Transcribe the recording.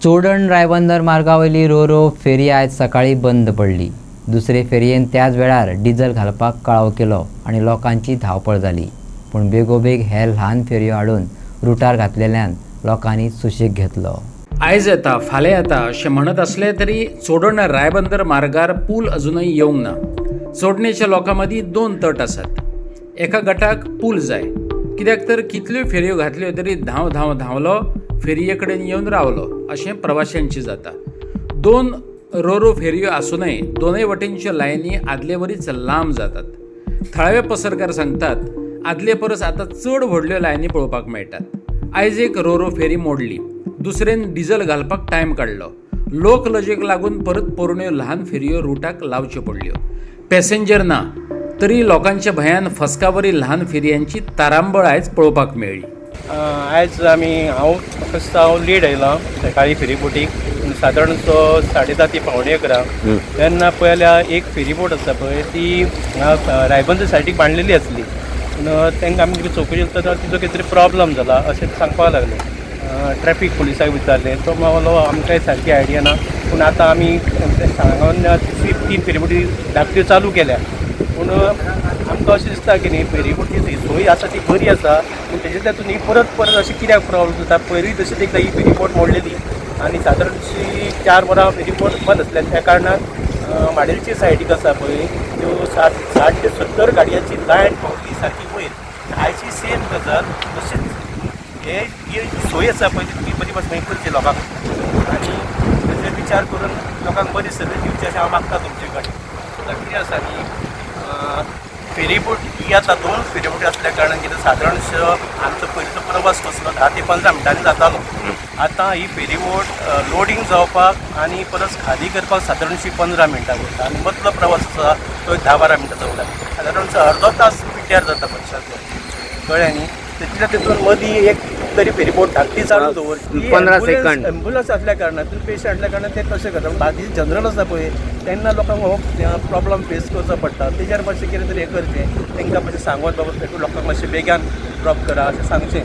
Chodan Ribandar मार्गावयली Ro-Ro फेरी आयज सकाळी बंद पडली। दुसरे फेरयेन त्याच वेळार डिझल घालपाक कळाव केलो आनी लोकांची धांवपळ जाली। पूण बेगोबेग हे ल्हान फेरयो हाडून रुटार घातलेल्यान लोकांनी सुशेग घेतलो। आयज येता फाल्यां येता अशें म्हणत असले तरी चोडण रायबंदर मार्गार पूल अजूनय येवंक ना। चोडणेच्या लोकां मदीं दोन तट आसात। एका गटाक पूल जाय, कित्याक तर कितल्यो फेरयो घातल्यो तरी धांवलो फेरये कडेन येवन रावलो अशें प्रवाशांची जाता। दोन रोरो फेरयो आसूनय दोनय वटेनच्यो लायनी आदले वरीच लांब जातात। थळावे पसरकार सांगतात आदले परस आतां चड व्हडल्यो लायनी पळोवपाक मेळटात। आयज एक रोरो फेरी मोडली, दुसरेन डिझल घालपाक टायम काडलो। लोक लजेक लागून परत पोरण्यो ल्हान फेरयो रुटाक लावच्यो पडल्यो। पॅसेंजर ना तरी लोकांच्या भंयान फसकावरी ल्हान फेरयांची तारांबळ आयज पळोवपाक मेळ्ळी। आयज हांव लेट आयलां सकाळी फेरीबोटीक, सादारण 10:30 ते 11:15 तेन्ना पयल्या एक फेरीबोट आसा पळय ती रायबंदर सायडीक बांदलेली आसली। पूण तांकां आमी चवकशी केली तिजो कितें तरी प्रॉब्लम जाला अशें सांगपाक लागले। ट्रॅफीक पुलिसाक विचारलें तो म्हणलो आमकां सारकी आयडिया ना, पूण आतां आमी सांगून 3 फेरीबोटी धाकट्यो चालू केल्या। पूण आमकां अशें दिसता की न्ही फेरीबोटी सोय आसा ती बरी आसा, पूण तेजे तातूंत परत अशें कित्याक प्रॉब्लम जाता। पयलीं तशीच एकदां ही फेरीबोट मोडलेली आनी सादारण 4 वरां फेरीबोट बंद आसल्या त्या कारणान माडेलचे सायडीक आसा पळय त्यो 60 ते 70 गाडयांची लायन पावली सारकी वयर। आयची सेम गजाल तशीच ही सोय आसा पळय ती तुमी बरी भाशेन करची लोकांक आनी तेजे विचार करून लोकांक बरी सर्वीस दिवची अशें हांव मागता तुमचे कडेन। कितें आसा न्ही फेरीबोट ही आतां 2 फेरीबोटी आसल्या कारणान कितें सादारण आमचो पयलींचो प्रवास कसलो 10 ते 15 मिनटांनी जातालो। आतां ही फेरीबोट लोडिंग जावपाक आनी परत खाली करपाक सादारणशी 15 मिनटां वयता आनी मदलो प्रवास आसा तो 10-12 मिनटां जावंक लागता। सादारण अर्दो तास पिड्ड्यार जाता मनशाचो, कळ्ळें न्ही। तितून मदीं एक तरी फेरीबोट धाकटी चालू दवरची 15 सेकंड एम्बुलन्स आसल्या कारणान पेशंट आसल्या कारणान ते तशें करता। बाकीचे जनरल आसा पळय तेन्ना लोकांक हो प्रॉब्लम फेस करचो पडटा। तेजेर मातशें कितें तरी हें करचें, तांकां मातशें सांगोन बाबा लोकांक मातशें बेगान ड्रॉप करा अशें सांगचें।